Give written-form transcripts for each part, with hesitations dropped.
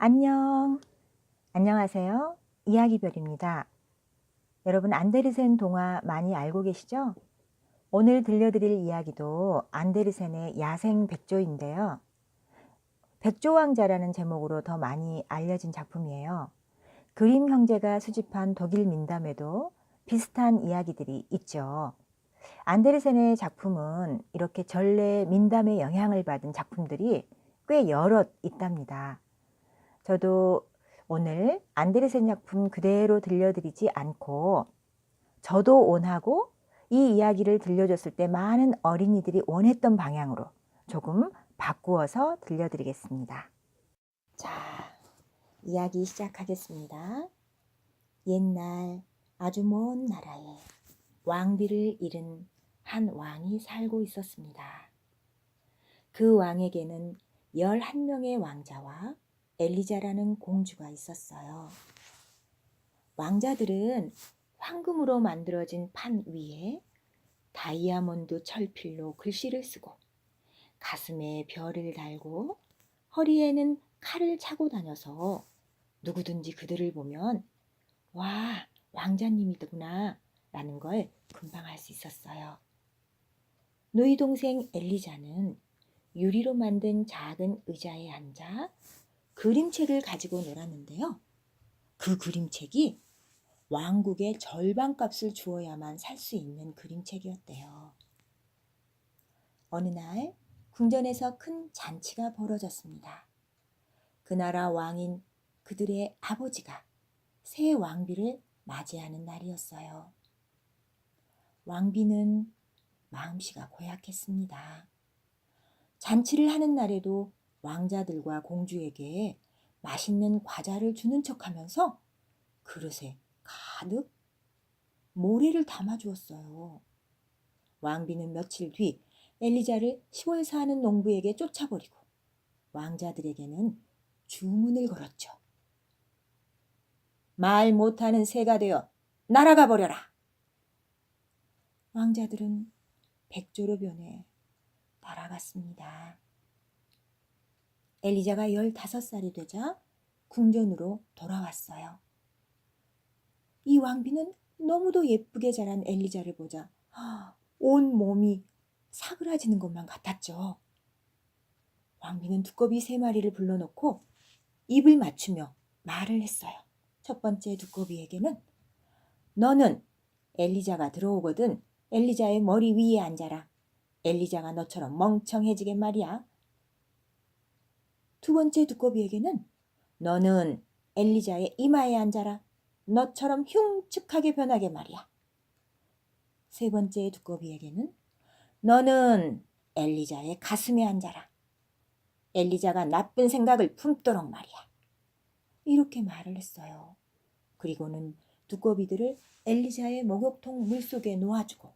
안녕. 안녕하세요. 이야기별입니다. 여러분 안데르센 동화 많이 알고 계시죠? 오늘 들려드릴 이야기도 안데르센의 야생 백조인데요. 백조왕자라는 제목으로 더 많이 알려진 작품이에요. 그림 형제가 수집한 독일 민담에도 비슷한 이야기들이 있죠. 안데르센의 작품은 이렇게 전래 민담의 영향을 받은 작품들이 꽤 여럿 있답니다. 저도 오늘 안데르센 작품 그대로 들려드리지 않고 저도 원하고 이 이야기를 들려줬을 때 많은 어린이들이 원했던 방향으로 조금 바꾸어서 들려드리겠습니다. 자, 이야기 시작하겠습니다. 옛날 아주 먼 나라에 왕비를 잃은 한 왕이 살고 있었습니다. 그 왕에게는 11명의 왕자와 엘리자라는 공주가 있었어요. 왕자들은 황금으로 만들어진 판 위에 다이아몬드 철필로 글씨를 쓰고 가슴에 별을 달고 허리에는 칼을 차고 다녀서 누구든지 그들을 보면 와, 왕자님이구나 라는 걸 금방 알 수 있었어요. 누이 동생 엘리자는 유리로 만든 작은 의자에 앉아 그림책을 가지고 놀았는데요. 그 그림책이 왕국의 절반값을 주어야만 살 수 있는 그림책이었대요. 어느 날 궁전에서 큰 잔치가 벌어졌습니다. 그 나라 왕인 그들의 아버지가 새 왕비를 맞이하는 날이었어요. 왕비는 마음씨가 고약했습니다. 잔치를 하는 날에도 왕자들과 공주에게 맛있는 과자를 주는 척하면서 그릇에 가득 모래를 담아주었어요. 왕비는 며칠 뒤 엘리자를 시골 사는 농부에게 쫓아버리고 왕자들에게는 주문을 걸었죠. 말 못하는 새가 되어 날아가 버려라. 왕자들은 백조로 변해 날아갔습니다. 엘리자가 15살이 되자 궁전으로 돌아왔어요. 이 왕비는 너무도 예쁘게 자란 엘리자를 보자 온 몸이 사그라지는 것만 같았죠. 왕비는 두꺼비 3마리를 불러놓고 입을 맞추며 말을 했어요. 첫 번째 두꺼비에게는 너는 엘리자가 들어오거든 엘리자의 머리 위에 앉아라. 엘리자가 너처럼 멍청해지게 말이야. 두 번째 두꺼비에게는 너는 엘리자의 이마에 앉아라. 너처럼 흉측하게 변하게 말이야. 세 번째 두꺼비에게는 너는 엘리자의 가슴에 앉아라. 엘리자가 나쁜 생각을 품도록 말이야. 이렇게 말을 했어요. 그리고는 두꺼비들을 엘리자의 목욕통 물속에 놓아주고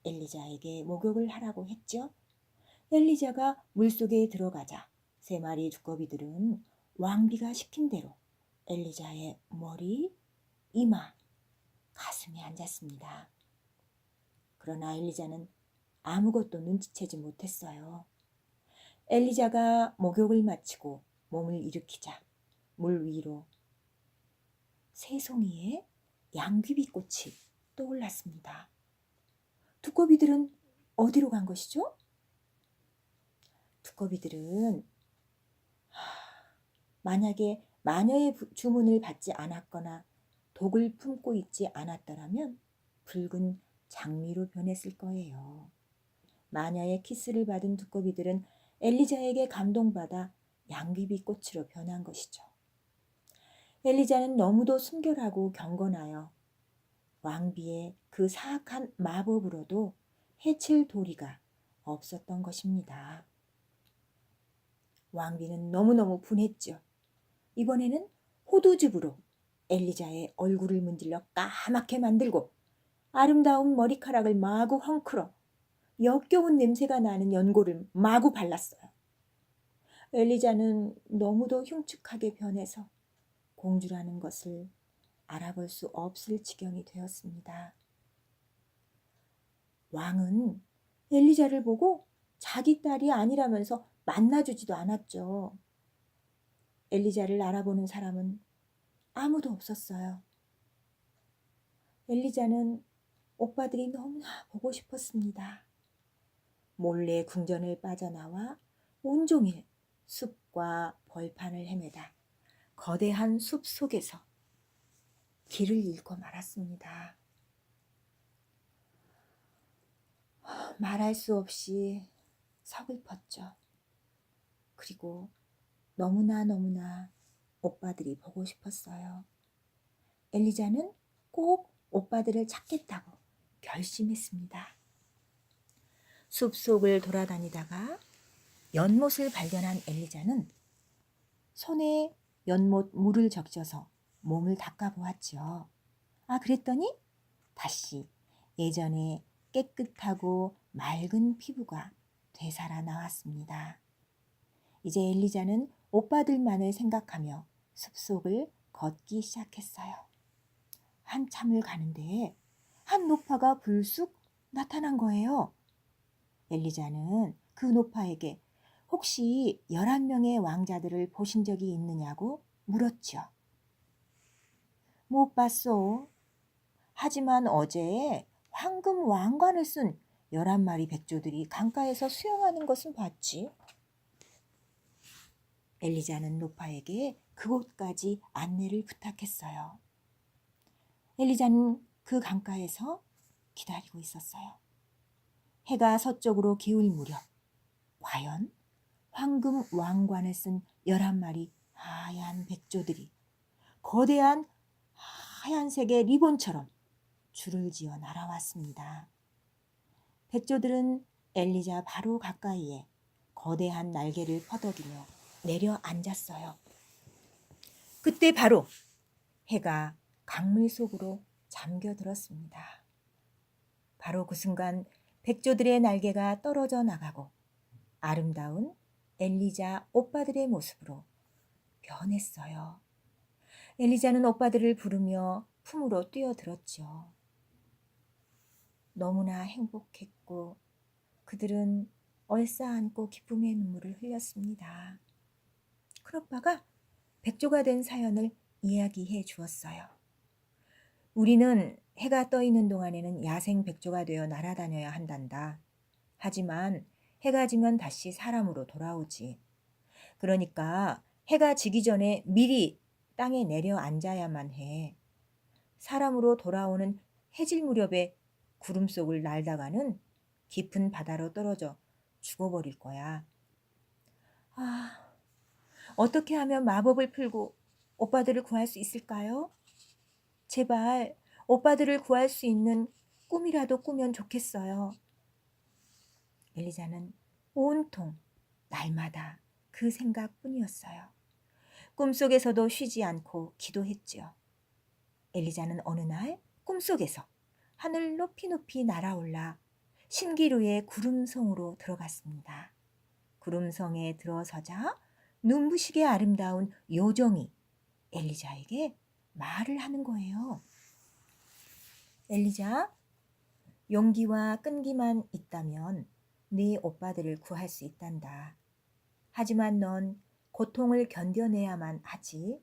엘리자에게 목욕을 하라고 했죠. 엘리자가 물속에 들어가자 3마리 두꺼비들은 왕비가 시킨 대로 엘리자의 머리, 이마, 가슴에 앉았습니다. 그러나 엘리자는 아무것도 눈치채지 못했어요. 엘리자가 목욕을 마치고 몸을 일으키자 물 위로 새송이의 양귀비꽃이 떠올랐습니다. 두꺼비들은 어디로 간 것이죠? 두꺼비들은 만약에 마녀의 주문을 받지 않았거나 독을 품고 있지 않았더라면 붉은 장미로 변했을 거예요. 마녀의 키스를 받은 두꺼비들은 엘리자에게 감동받아 양귀비꽃으로 변한 것이죠. 엘리자는 너무도 순결하고 경건하여 왕비의 그 사악한 마법으로도 해칠 도리가 없었던 것입니다. 왕비는 너무너무 분했죠. 이번에는 호두즙으로 엘리자의 얼굴을 문질러 까맣게 만들고 아름다운 머리카락을 마구 헝클어 역겨운 냄새가 나는 연고를 마구 발랐어요. 엘리자는 너무도 흉측하게 변해서 공주라는 것을 알아볼 수 없을 지경이 되었습니다. 왕은 엘리자를 보고 자기 딸이 아니라면서 만나주지도 않았죠. 엘리자를 알아보는 사람은 아무도 없었어요. 엘리자는 오빠들이 너무나 보고 싶었습니다. 몰래 궁전을 빠져나와 온종일 숲과 벌판을 헤매다 거대한 숲 속에서 길을 잃고 말았습니다. 말할 수 없이 서글펐죠. 그리고 너무나 오빠들이 보고 싶었어요. 엘리자는 꼭 오빠들을 찾겠다고 결심했습니다. 숲속을 돌아다니다가 연못을 발견한 엘리자는 손에 연못 물을 적셔서 몸을 닦아보았죠. 그랬더니 다시 예전에 깨끗하고 맑은 피부가 되살아 나왔습니다. 이제 엘리자는 오빠들만을 생각하며 숲속을 걷기 시작했어요. 한참을 가는데 한 노파가 불쑥 나타난 거예요. 엘리자는 그 노파에게 혹시 11명의 왕자들을 보신 적이 있느냐고 물었죠. 못 봤소. 하지만 어제 황금 왕관을 쓴 11마리 백조들이 강가에서 수영하는 것은 봤지. 엘리자는 노파에게 그곳까지 안내를 부탁했어요. 엘리자는 그 강가에서 기다리고 있었어요. 해가 서쪽으로 기울 무렵 과연 황금 왕관을 쓴 11마리 하얀 백조들이 거대한 하얀색의 리본처럼 줄을 지어 날아왔습니다. 백조들은 엘리자 바로 가까이에 거대한 날개를 퍼덕이며 내려앉았어요. 그때 바로 해가 강물 속으로 잠겨들었습니다. 바로 그 순간 백조들의 날개가 떨어져 나가고 아름다운 엘리자 오빠들의 모습으로 변했어요. 엘리자는 오빠들을 부르며 품으로 뛰어들었죠. 너무나 행복했고 그들은 얼싸안고 기쁨의 눈물을 흘렸습니다. 큰오빠가 백조가 된 사연을 이야기해 주었어요. 우리는 해가 떠 있는 동안에는 야생 백조가 되어 날아다녀야 한단다. 하지만 해가 지면 다시 사람으로 돌아오지. 그러니까 해가 지기 전에 미리 땅에 내려앉아야만 해. 사람으로 돌아오는 해질 무렵에 구름 속을 날다가는 깊은 바다로 떨어져 죽어버릴 거야. 어떻게 하면 마법을 풀고 오빠들을 구할 수 있을까요? 제발 오빠들을 구할 수 있는 꿈이라도 꾸면 좋겠어요. 엘리자는 온통 날마다 그 생각뿐이었어요. 꿈속에서도 쉬지 않고 기도했지요. 엘리자는 어느 날 꿈속에서 하늘 높이 날아올라 신기루의 구름성으로 들어갔습니다. 구름성에 들어서자 눈부시게 아름다운 요정이 엘리자에게 말을 하는 거예요. 엘리자, 용기와 끈기만 있다면 네 오빠들을 구할 수 있단다. 하지만 넌 고통을 견뎌내야만 하지.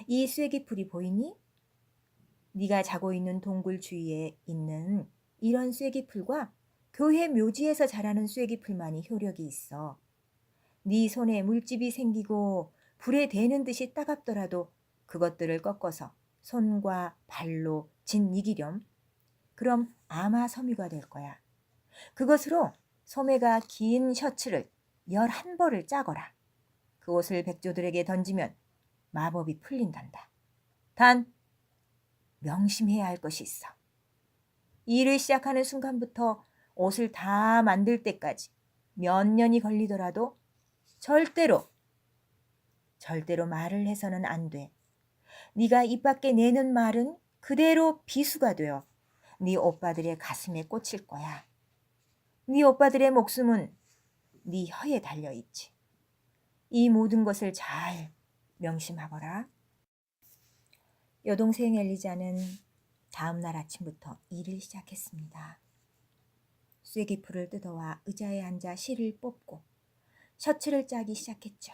이 쐐기풀이 보이니? 네가 자고 있는 동굴 주위에 있는 이런 쐐기풀과 교회 묘지에서 자라는 쐐기풀만이 효력이 있어. 네 손에 물집이 생기고 불에 대는 듯이 따갑더라도 그것들을 꺾어서 손과 발로 짓이기렴. 그럼 아마 섬유가 될 거야. 그것으로 소매가 긴 셔츠를 11벌을 짜거라. 그 옷을 백조들에게 던지면 마법이 풀린단다. 단 명심해야 할 것이 있어. 일을 시작하는 순간부터 옷을 다 만들 때까지 몇 년이 걸리더라도 절대로 말을 해서는 안 돼. 네가 입 밖에 내는 말은 그대로 비수가 되어 네 오빠들의 가슴에 꽂힐 거야. 네 오빠들의 목숨은 네 혀에 달려있지. 이 모든 것을 잘 명심하거라. 여동생 엘리자는 다음 날 아침부터 일을 시작했습니다. 쐐기풀을 뜯어와 의자에 앉아 실을 뽑고 셔츠를 짜기 시작했죠.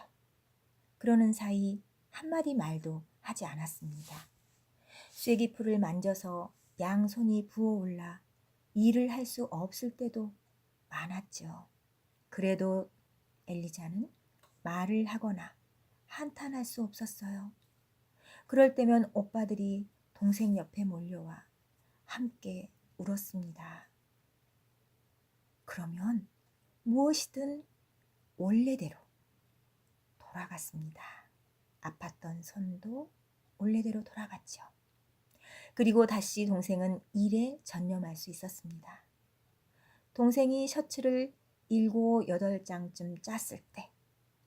그러는 사이 한마디 말도 하지 않았습니다. 쐐기풀을 만져서 양손이 부어올라 일을 할 수 없을 때도 많았죠. 그래도 엘리자는 말을 하거나 한탄할 수 없었어요. 그럴 때면 오빠들이 동생 옆에 몰려와 함께 울었습니다. 그러면 무엇이든 원래대로 돌아갔습니다. 아팠던 손도 원래대로 돌아갔죠. 그리고 다시 동생은 일에 전념할 수 있었습니다. 동생이 셔츠를 7, 8장쯤 짰을 때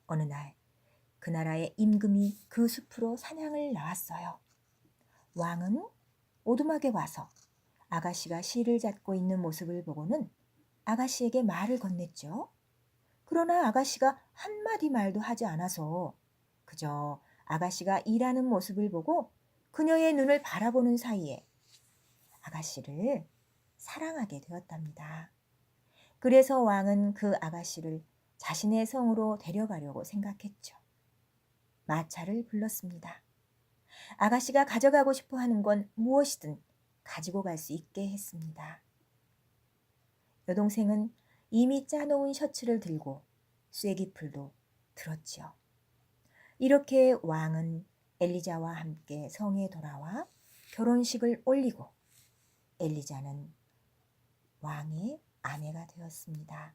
어느 날 그 나라의 임금이 그 숲으로 사냥을 나왔어요. 왕은 오두막에 와서 아가씨가 실을 잡고 있는 모습을 보고는 아가씨에게 말을 건넸죠. 그러나 아가씨가 한마디 말도 하지 않아서 그저 아가씨가 일하는 모습을 보고 그녀의 눈을 바라보는 사이에 아가씨를 사랑하게 되었답니다. 그래서 왕은 그 아가씨를 자신의 성으로 데려가려고 생각했죠. 마차를 불렀습니다. 아가씨가 가져가고 싶어 하는 건 무엇이든 가지고 갈 수 있게 했습니다. 여동생은 이미 짜놓은 셔츠를 들고 쐐기풀도 들었지요. 이렇게 왕은 엘리자와 함께 성에 돌아와 결혼식을 올리고 엘리자는 왕의 아내가 되었습니다.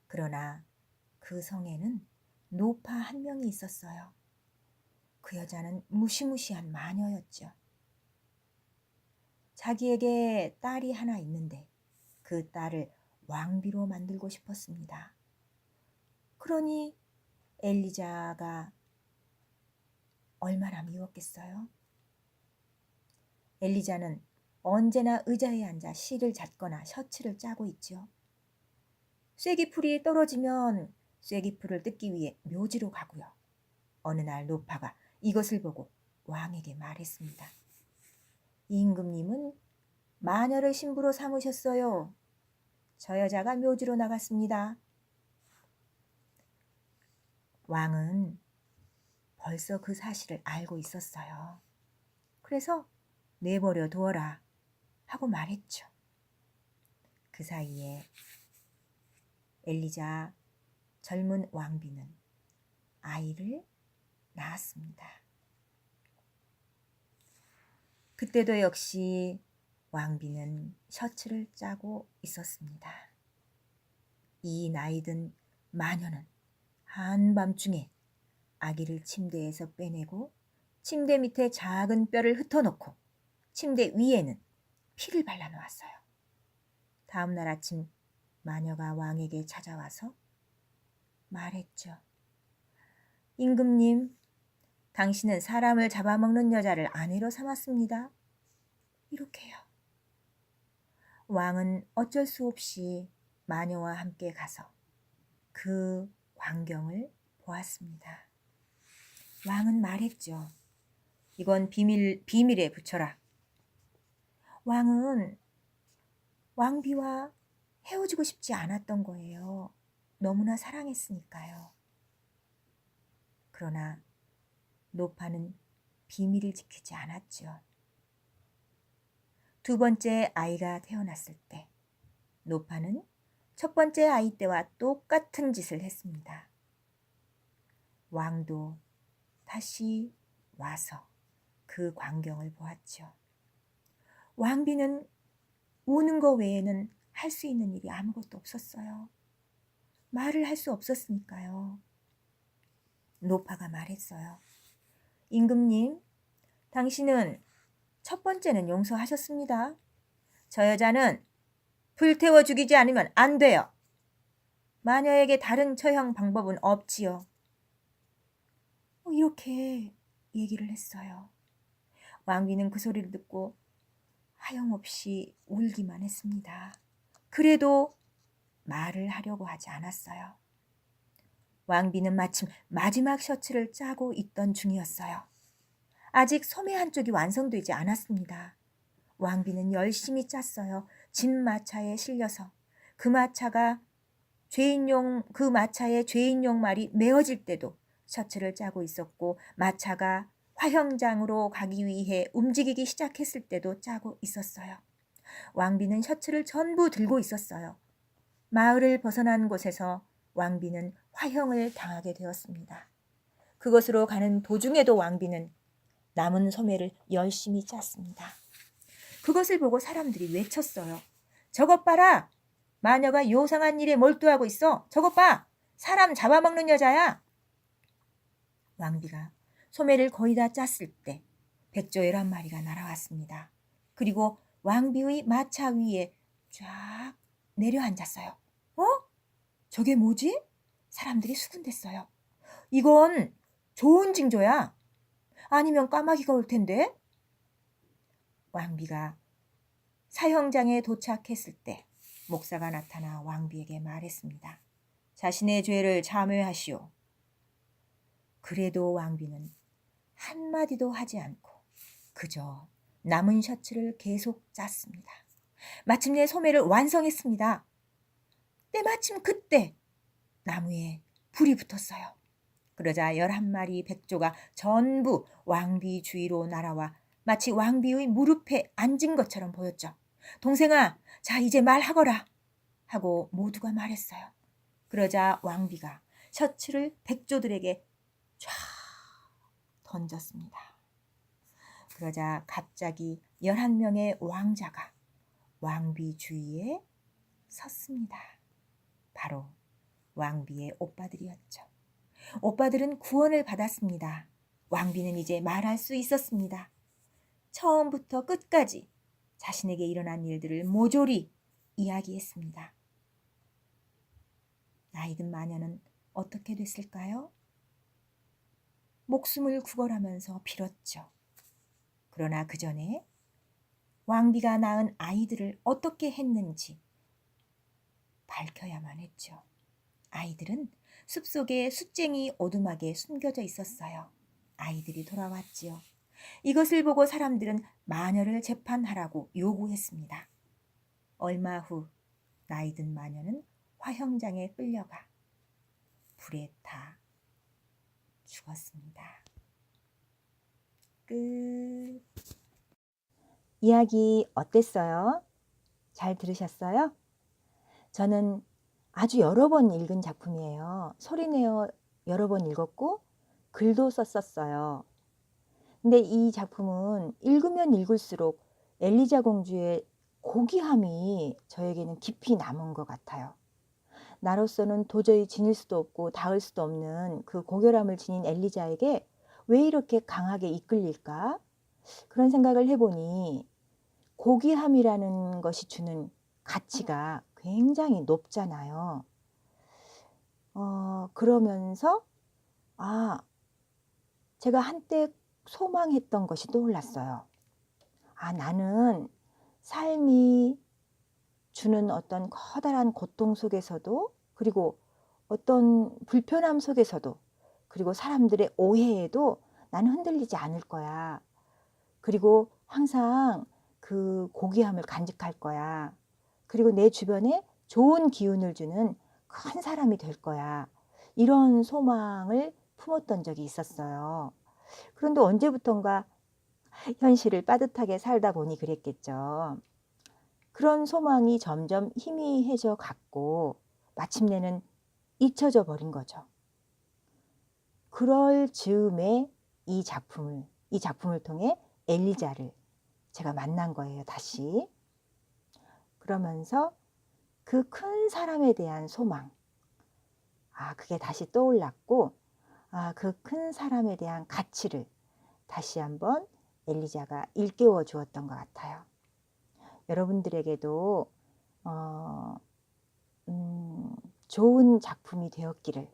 그러나 그 성에는 노파 한 명이 있었어요. 그 여자는 무시무시한 마녀였죠. 자기에게 딸이 하나 있는데 그 딸을 왕비로 만들고 싶었습니다. 그러니 엘리자가 얼마나 미웠겠어요? 엘리자는 언제나 의자에 앉아 실을 잡거나 셔츠를 짜고 있죠. 쐐기풀이 떨어지면 쐐기풀을 뜯기 위해 묘지로 가고요. 어느 날 노파가 이것을 보고 왕에게 말했습니다. 임금님은 마녀를 신부로 삼으셨어요. 저 여자가 묘지로 나갔습니다. 왕은 벌써 그 사실을 알고 있었어요. 그래서 내버려 두어라 하고 말했죠. 그 사이에 엘리자 젊은 왕비는 아이를 낳았습니다. 그때도 역시 왕비는 셔츠를 짜고 있었습니다. 이 나이든 마녀는 한밤중에 아기를 침대에서 빼내고 침대 밑에 작은 뼈를 흩어놓고 침대 위에는 피를 발라놓았어요. 다음 날 아침 마녀가 왕에게 찾아와서 말했죠. 임금님, 당신은 사람을 잡아먹는 여자를 아내로 삼았습니다. 이렇게요. 왕은 어쩔 수 없이 마녀와 함께 가서 그 광경을 보았습니다. 왕은 말했죠. 이건 비밀에 붙여라. 왕은 왕비와 헤어지고 싶지 않았던 거예요. 너무나 사랑했으니까요. 그러나 노파는 비밀을 지키지 않았죠. 두 번째 아이가 태어났을 때 노파는 첫 번째 아이 때와 똑같은 짓을 했습니다. 왕도 다시 와서 그 광경을 보았죠. 왕비는 우는 거 외에는 할 수 있는 일이 아무것도 없었어요. 말을 할 수 없었으니까요. 노파가 말했어요. 임금님, 당신은 첫 번째는 용서하셨습니다. 저 여자는 불태워 죽이지 않으면 안 돼요. 마녀에게 다른 처형 방법은 없지요. 이렇게 얘기를 했어요. 왕비는 그 소리를 듣고 하염없이 울기만 했습니다. 그래도 말을 하려고 하지 않았어요. 왕비는 마침 마지막 셔츠를 짜고 있던 중이었어요. 아직 소매 한쪽이 완성되지 않았습니다. 왕비는 열심히 짰어요. 진 마차에 실려서 그 마차의 죄인용 말이 메어질 때도 셔츠를 짜고 있었고 마차가 화형장으로 가기 위해 움직이기 시작했을 때도 짜고 있었어요. 왕비는 셔츠를 전부 들고 있었어요. 마을을 벗어난 곳에서 왕비는 화형을 당하게 되었습니다. 그것으로 가는 도중에도 왕비는 남은 소매를 열심히 짰습니다. 그것을 보고 사람들이 외쳤어요. 저것 봐라! 마녀가 요상한 일에 몰두하고 있어. 저것 봐! 사람 잡아먹는 여자야! 왕비가 소매를 거의 다 짰을 때 백조 11마리가 날아왔습니다. 그리고 왕비의 마차 위에 쫙 내려앉았어요. 어? 저게 뭐지? 사람들이 수군댔어요. 이건 좋은 징조야. 아니면 까마귀가 올 텐데. 왕비가 사형장에 도착했을 때 목사가 나타나 왕비에게 말했습니다. 자신의 죄를 참회하시오. 그래도 왕비는 한마디도 하지 않고 그저 남은 셔츠를 계속 짰습니다. 마침내 소매를 완성했습니다. 때마침 그때 나무에 불이 붙었어요. 그러자 11마리 백조가 전부 왕비 주위로 날아와 마치 왕비의 무릎에 앉은 것처럼 보였죠. 동생아, 자 이제 말하거라 하고 모두가 말했어요. 그러자 왕비가 셔츠를 백조들에게 쫙 던졌습니다. 그러자 갑자기 11명의 왕자가 왕비 주위에 섰습니다. 바로 왕비의 오빠들이었죠. 오빠들은 구원을 받았습니다. 왕비는 이제 말할 수 있었습니다. 처음부터 끝까지 자신에게 일어난 일들을 모조리 이야기했습니다. 나이든 마녀는 어떻게 됐을까요? 목숨을 구걸하면서 빌었죠. 그러나 그 전에 왕비가 낳은 아이들을 어떻게 했는지 밝혀야만 했죠. 아이들은 숲속에 숫쟁이 오두막에 숨겨져 있었어요. 아이들이 돌아왔지요. 이것을 보고 사람들은 마녀를 재판하라고 요구했습니다. 얼마 후 나이든 마녀는 화형장에 끌려가 불에 타 죽었습니다. 끝. 이야기 어땠어요? 잘 들으셨어요? 저는 아주 여러 번 읽은 작품이에요. 소리내어 여러 번 읽었고 글도 썼었어요. 근데 이 작품은 읽으면 읽을수록 엘리자 공주의 고귀함이 저에게는 깊이 남은 것 같아요. 나로서는 도저히 지닐 수도 없고 닿을 수도 없는 그 고결함을 지닌 엘리자에게 왜 이렇게 강하게 이끌릴까? 그런 생각을 해보니 고귀함이라는 것이 주는 가치가 굉장히 높잖아요. 그러면서 제가 한때 소망했던 것이 떠올랐어요. 나는 삶이 주는 어떤 커다란 고통 속에서도 그리고 어떤 불편함 속에서도 그리고 사람들의 오해에도 나는 흔들리지 않을 거야. 그리고 항상 그 고귀함을 간직할 거야. 그리고 내 주변에 좋은 기운을 주는 큰 사람이 될 거야. 이런 소망을 품었던 적이 있었어요. 그런데 언제부턴가 현실을 빠듯하게 살다 보니 그랬겠죠. 그런 소망이 점점 희미해져 갔고 마침내는 잊혀져 버린 거죠. 그럴 즈음에 이 작품을 통해 엘리자를 제가 만난 거예요, 다시. 그러면서 그 큰 사람에 대한 소망, 그게 다시 떠올랐고, 그 큰 사람에 대한 가치를 다시 한번 엘리자가 일깨워 주었던 것 같아요. 여러분들에게도 좋은 작품이 되었기를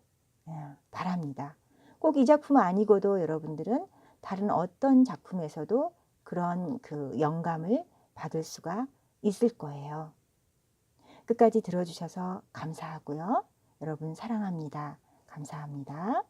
바랍니다. 꼭 이 작품 아니고도 여러분들은 다른 어떤 작품에서도 그런 그 영감을 받을 수가 있을 거예요. 끝까지 들어주셔서 감사하고요. 여러분 사랑합니다. 감사합니다.